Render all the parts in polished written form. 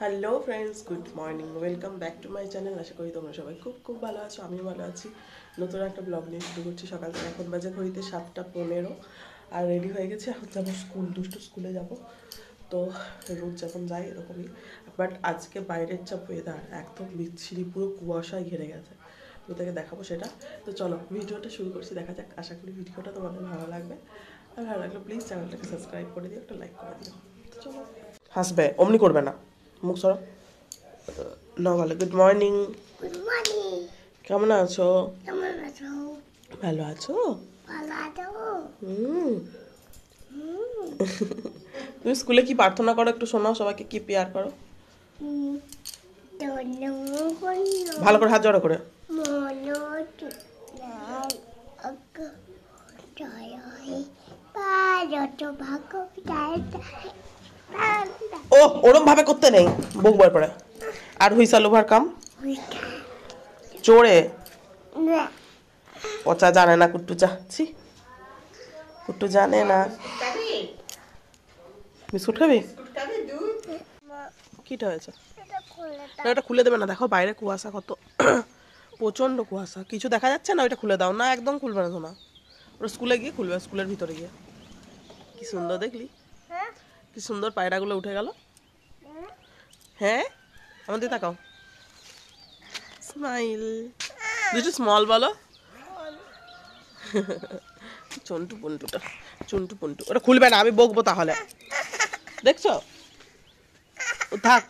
Hello friends, good morning, welcome back to my channel. আশা করি তোমরা সবাই খুব খুব ভালো আছো, আমিও ভালো আছি। নতুন একটা ব্লগ নিয়ে শুরু করছি সকাল থেকে। এখন বাজে ঘড়িতে 7:15 আর রেডি হয়ে গেছে। এখন যাবো দুষ্টু স্কুলে যাব। তো রোজ যখন যাই এরকমই, বাট আজকে বাইরের যা ওয়েদার একদম বিচ্ছিরি, পুরো কুয়াশায় ঘিরে গেছে। তো তাকে দেখাবো সেটা। তো চলো ভিডিওটা শুরু করছি, দেখা যাক। আশা করি ভিডিওটা তোমাদের ভালো লাগবে। আর ভালো লাগলে প্লিজ চ্যানেলটাকে সাবস্ক্রাইব করে দিও, একটা লাইক করে দিও। তো চলো। হাসবে, অমনি করবে না, মুখ সরো। না ভালো। Good morning. Good morning. কেমন আছো? কেমন আছো? ভালো আছো? ভালো আছো? তুমি স্কুলে কি প্রার্থনা করো একটু শোনাও, সবাইকে কি প্রেয়ার করো? ভালো করে হাত জড়ো করে। ও ওরম ভাবে করতে নেই, বুক বয় পড়ে। আর হুইসাল ওভার কাম চোরে পচা জানে না কুট্টু ছি কুট্টু জানে না। বিস্কুট খাবি? কিটা হয়েছে? এটা খুলে দেবে না, দেখো বাইরে কুয়াশা কত, প্রচন্ড কুয়াশা, কিছু দেখা যাচ্ছে না। ওইটা খুলে দাও না, একদম খুলবে না শোনা। ওরা স্কুলে গিয়ে খুলবে, স্কুলের ভিতরে গিয়ে। কি সুন্দর দেখলি, কি সুন্দর পায়রাগুলো উঠে গেল। হ্যাঁ আমাদের তাকাও, স্মাইল, দুটো স্মল বলো। চন্টু পন্টুটা, চন্টু পন্টু, ওটা খুলবে না, আমি বকবো তাহলে। দেখছো, থাক।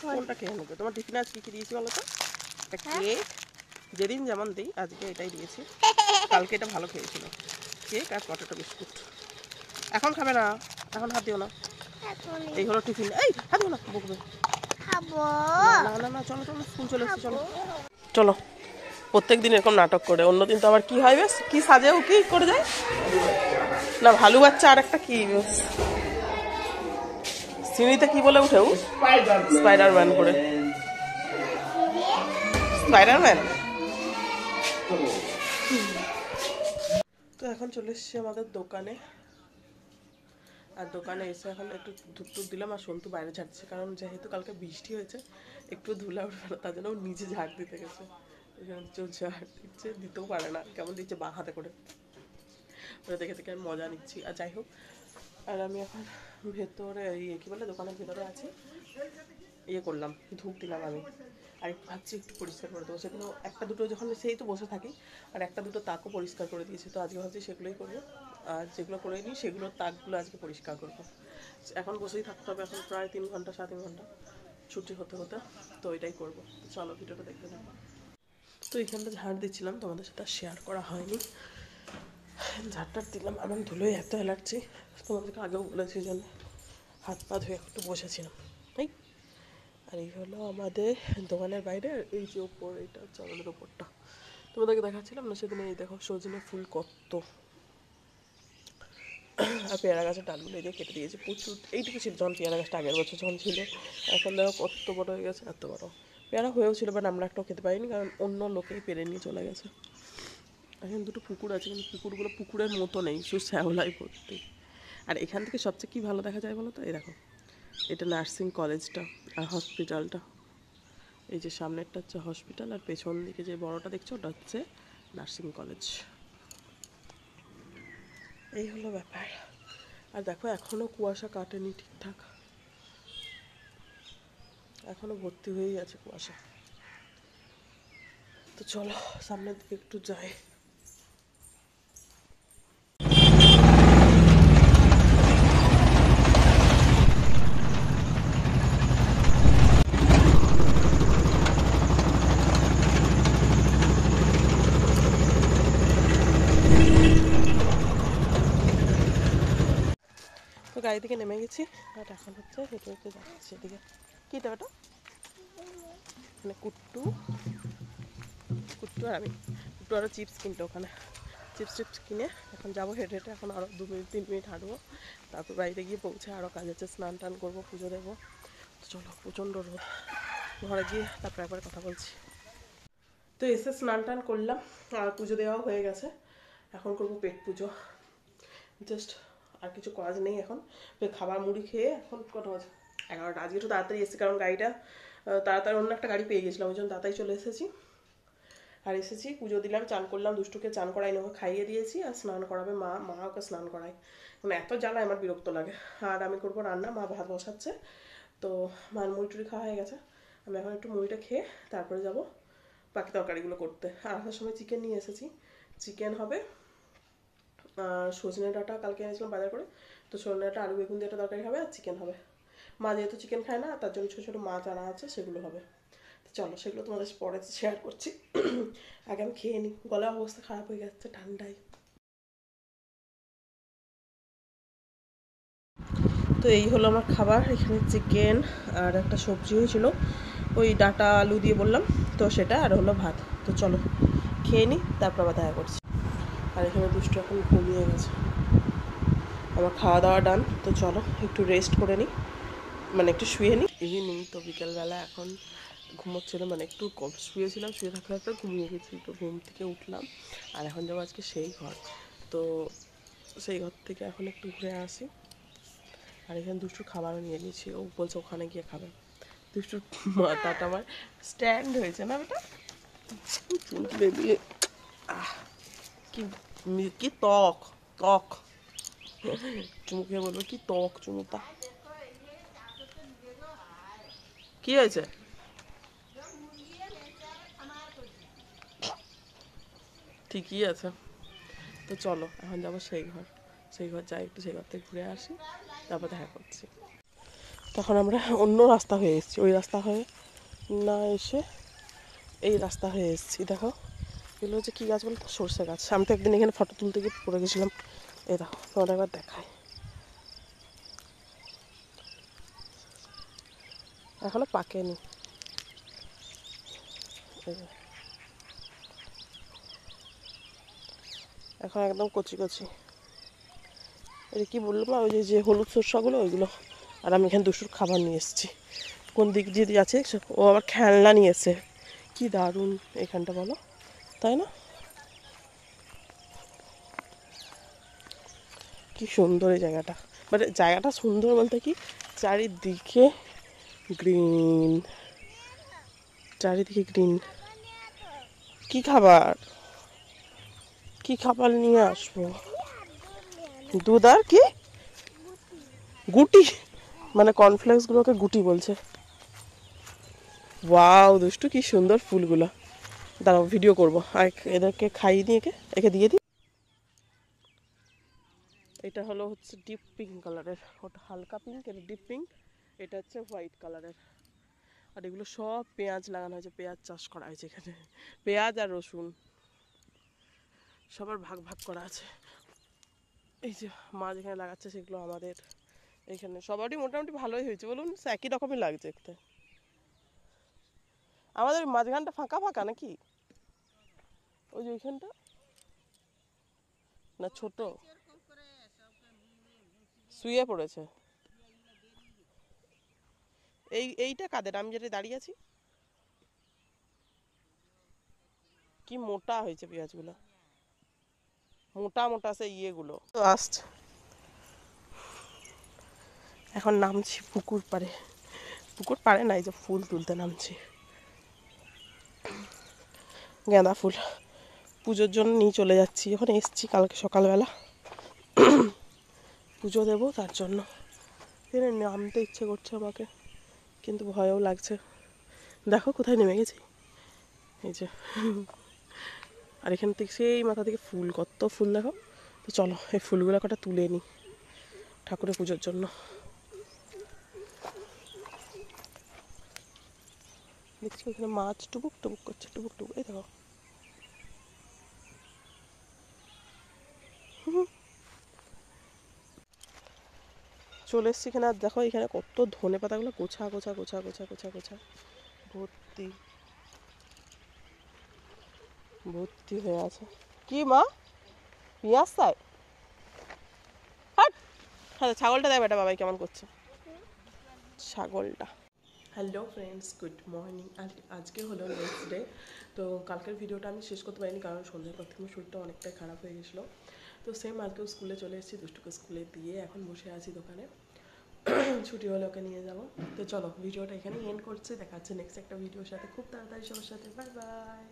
কোনটা খেয়ে নেবে? তোমার টিফিনে আজকে কি দিয়েছি বলো তো? একটা কেক, যেদিন যেমন দিই আজকে এটাই দিয়েছি। কালকে এটা ভালো খেয়েছিল, কেক আর পটেটো বিস্কুট। এখন খাবে না, এখন হাত দিও না। এই হলো টিফিন। এই হাত দিও না, বকবে। না না না, চলো চলো, স্কুল চলে এসছি, চলো চলো। প্রত্যেক দিন এরকম নাটক করে, অন্যদিন তো আবার কি হয়, বেশ কি সাজেও কি করে যায় না, ভালো বাচ্চা। আর একটা কি সিঁড়িতে কি বলে উঠেও, স্পাইডারম্যান করে। স্পাইডারম্যান। তো এখন চলে এসছি আমাদের দোকানে। আর দোকানে এসে এখন একটু ধূপ টুপ দিলাম। আর সন্তু বাইরে ঝাড়ছে, কারণ যেহেতু কালকে বৃষ্টি হয়েছে একটু ধুলা উঠবে না, তার জন্য নিজে ঝাড় দিতে গেছে। ঝাড় দিচ্ছে, দিতেও পারে না, কেমন দিচ্ছে বাঁ হাতে করে। ওটা দেখে দেখে আমি মজা নিচ্ছি। আর যাই হোক, আর আমি এখন ভেতরে কী বলে দোকানের ভেতরে আছি। করলাম, ধূপ দিলাম আমি। আর ভাবছি একটু পরিষ্কার করে দেবো। সেগুলো একটা দুটো যখন সেই তো বসে থাকি, আর একটা দুটো তাকও পরিষ্কার করে দিয়েছি। তো আজকে ভাবছি সেগুলোই করবো। আর যেগুলো করে নিই সেগুলোর তাকগুলো আজকে পরিষ্কার করবো। এখন বসেই থাকতে হবে, এখন প্রায় 3 ঘন্টা 3.5 ঘন্টা ছুটি হতে হতে। তো এটাই করবো। চলো ভিডিওটা দেখতে থাকো। তো এখানটা ঝাড় দিচ্ছিলাম, তোমাদের সাথে শেয়ার করা হয়নি। ঝাড়টার দিলাম, আমার ধুলোয় এত অ্যালার্জি, তোমাদেরকে আগেও বলেছি, জন্য হাত পা ধুয়ে একটু বসেছিলাম। এই আর এই হলো আমাদের দোকানের বাইরে। এই যে ওপর, এইটা হচ্ছে আমাদের ওপরটা, তোমাদেরকে দেখাচ্ছিলাম না সেদিন। এই দেখো সজনে ফুল কত, আর পেয়ারা গাছের ডালগুলো এই যে কেটে দিয়েছে প্রচুর। এইটুকু ছিল যখন পেয়ারা গাছটা আগের বছর যখন ছিল, এখন দেখো কত বড় হয়ে গেছে, এত বড় পেয়ারা হয়েও ছিল। বাট আমরা একটাও খেতে পারিনি, কারণ অন্য লোকেই পেরে নিয়ে চলে গেছে। এখন দুটো পুকুর আছে, কিন্তু পুকুরগুলো পুকুরের মতো নেই, শুধু শ্যাওলাই ভর্তি। আর এখান থেকে সবচেয়ে কী ভালো দেখা যায় বলো তো? এই দেখো, এটা নার্সিং কলেজটা আর হসপিটালটা। এই যে সামনেরটা হচ্ছে হসপিটাল, আর পেছন দিকে যে বড়টা দেখছো ওটা হচ্ছে নার্সিং কলেজ। এই হলো ব্যাপার। আর দেখো এখনও কুয়াশা কাটেনি ঠিকঠাক, এখনও ভর্তি হয়েই আছে কুয়াশা। তো চলো সামনের দিকে একটু যাই। তো গাড়ি থেকে নেমে গেছি, আর এখন হচ্ছে হেঁটে হেঁটে যাচ্ছি এদিকে। কী দেবে ওটা? মানে কুট্টু কুট্টু আর আমি, কুট্টু আরও চিপস কিনতে ওখানে, চিপস টিপস কিনে এখন যাবো হেঁটে হেঁটে, এখন আরও 2 মিনিট 3 মিনিট হাঁটবো, তারপর বাড়িতে গিয়ে পৌঁছে আরও কাজ আছে, স্নান টান করবো, পুজো দেবো। তো চলো, প্রচণ্ড রোদ, ঘরে গিয়ে তারপর একবার কথা বলছি। তো এসে স্নান টান করলাম আর পুজো দেওয়াও হয়ে গেছে, এখন করবো পেট পুজো। জাস্ট আর কিছু কাজ নেই এখন, খাবার মুড়ি খেয়ে এখন কটা বাজে 11টা। আজকে একটু তাড়াতাড়ি এসেছি কারণ গাড়িটা তাড়াতাড়ি অন্য একটা গাড়ি পেয়ে গেছিলাম, ওই জন্য তাড়াতাড়ি চলে এসেছি। আর এসেছি, পুজো দিলাম, চান করলাম, দুষ্টুকে চান করাই ওকে খাইয়ে দিয়েছি, আর স্নান করাবে মা ওকে স্নান করায়, মানে এত জ্বালায় আমার বিরক্ত লাগে। আর আমি করবো রান্না, মা ভাত বসাচ্ছে, তো মার মুড়ি টুড়ি খাওয়া হয়ে গেছে, আমি এখন একটু মুড়িটা খেয়ে তারপরে যাব বাকি তরকারিগুলো করতে। আর আসার সময় চিকেন নিয়ে এসেছি, চিকেন হবে, সজনে ডাঁটা কালকে এনেছিলাম বাজার করে, তো সজনে ডাঁটা আলু বেগুন দিয়ে একটা তরকারি হবে, আর চিকেন হবে। মা যেহেতু চিকেন খায় না, তার জন্য ছোটো ছোটো মাছ আনা আছে, সেগুলো হবে। তো চলো, সেগুলো তোমাদের পরে শেয়ার করছি। আগে আমি খেয়ে নিই, গলার অবস্থা খারাপ হয়ে যাচ্ছে ঠান্ডায়। তো এই হলো আমার খাবার, এখানে চিকেন আর একটা সবজি হয়েছিল, ওই ডাঁটা আলু দিয়ে বললাম, তো সেটা, আর হলো ভাত। তো চলো খেয়ে নিই, তারপর আবার দেখা করছি। আর এখানে দুষ্টু এখন ঘুমিয়ে গেছে, আমার খাওয়া দাওয়া ডান। তো চলো একটু রেস্ট করে নিই, মানে একটু শুয়ে নিই। ইভিনিং তো, বিকেলবেলা এখন ঘুমোচ্ছিল, মানে একটু শুয়েছিলাম, শুয়ে থাকতে থাকতে ঘুমিয়ে গেছি, তো ঘুম থেকে উঠলাম। আর এখন যাবো আজকে সেই ঘর, তো সেই ঘর থেকে এখন একটু ঘুরে আসি। আর এখানে দুষ্টুর খাবারও নিয়ে নিয়েছি, ও বলছে ওখানে গিয়ে খাবে। দুষ্টুর মাথাটা আমার স্ট্যান্ড হয়েছে না বেটা, চুমকি বেবি, কি কি ত্বক ত্বক, চুমুকে বলবো কি ত্বক চুমুতা। কি হয়েছে? ঠিকই আছে। তো চলো এখন যাবো সেই ঘর, সেই ঘর যাই, একটু সেই ঘর থেকে ঘুরে আসি, তারপর দেখা করছি। তখন আমরা অন্য রাস্তা হয়ে এসেছি, ওই রাস্তা হয়ে না এসে এই রাস্তা হয়ে এসেছি। দেখো এগুলো হচ্ছে কী গাছ বলতো, সর্ষে গাছ। আমি তো একদিন এখানে ফটো তুলতে গিয়ে পড়ে গেছিলাম, এই দেখো তোমাদের একবার দেখায়, এখনো পাকেনি। এখন একদম কচি কচি। এটা কি বললাম, ওই যে হলুদ সরষাগুলো ওইগুলো। আর আমি এখানে দুশোর খাবার নিয়ে এসেছি, কোন দিক দিয়ে আছে, ও আবার খেলনা নিয়ে এসে, কি দারুণ এখানটা বলো, তাই না? কি সুন্দর এই জায়গাটা, মানে জায়গাটা সুন্দর বলতে কি, চারিদিকে গ্রিন, চারিদিকে গ্রিন। কি খাবার, কি খাবার নিয়ে আসবো? দুধ আর কি গুটি, মানে কর্নফ্লেক্সগুলোকে গুটি বলছে। ওয়াও দুষ্টু, কি সুন্দর ফুলগুলো, দাঁড়াও ভিডিও করবো, আর এদেরকে খাইয়ে দিয়ে একে দিয়ে দিই। এটা হচ্ছে ডিপ পিঙ্ক কালারের, ওটা হালকা পিঙ্ক, এটা ডিপ পিঙ্ক, এটা হচ্ছে হোয়াইট কালারের। আর এগুলো সব পেঁয়াজ লাগানো হয়েছে, পেঁয়াজ চাষ করা হয়েছে এখানে, পেঁয়াজ আর রসুন সবার ভাগ ভাগ করা আছে। এই যে মা যেখানে লাগাচ্ছে সেগুলো আমাদের, এখানে সবারই মোটামুটি ভালোই হয়েছে বলুন, একই রকমই লাগছে দেখতে। আমাদের মাঝখানটা ফাঁকা ফাঁকা নাকি, ওই যে ওইখানটা না ছোট, শুয়ে পড়েছে। এইটা কাদের, আমি যেটা দাঁড়িয়ে আছি, কি মোটা হয়েছে পেঁয়াজগুলো, মোটা মোটা সেই ইয়েগুলো তো আসছে। এখন নামছি পুকুর পাড়ে, পুকুর পাড়ে না, এই যে ফুল তুলতে নামছি, গাঁদা ফুল পুজোর জন্য নিয়ে চলে যাচ্ছি। ওখানে এসছি কালকে সকালবেলা, পুজো দেবো তার জন্য। এখানে নামতে ইচ্ছে করছে আমাকে, কিন্তু ভয়ও লাগছে। দেখো কোথায় নেমে গেছি, এই যে। আর এখান থেকে সেই মাথা থেকে ফুল, কত ফুল দেখো। তো চলো এই ফুলগুলো কটা তুলে নিই ঠাকুরের পুজোর জন্য। দেখছি ওখানে মাছ টুবুক টুবুক করছে, টুবুক টুবুক, এই দেখো। চলে এসছি এখানে, আর দেখো এখানে কত ধনে পাতাগুলো গোছা গোছা গোছা গোছা গোছা গোছা ভর্তি। ভর্তি ভর্তি হয়ে আছে। কি মা, পিঁয়াজ চাই? হাট! হ্যাঁ, ছাগলটা দেয় বেটা, বাবাই কেমন করছে ছাগলটা। Hello friends, good morning. আজকে হলো নেক্সট ডে। তো কালকের ভিডিওটা আমি শেষ করতে পারিনি, কারণ সন্ধ্যার পর থেকে শরীরটা অনেকটাই খারাপ হয়ে গেছিলো। তো সেম আজকেও স্কুলে চলে এসেছি, দুষ্টুকে স্কুলে দিয়ে এখন বসে আছি দোকানে। ছুটি হলে ওকে নিয়ে যাবো। তো চলো, ভিডিওটা এখানেই এন্ড করছি। দেখা যাচ্ছে নেক্সট একটা ভিডিওর সাথে খুব তাড়াতাড়ি সবার সাথে। Bye bye.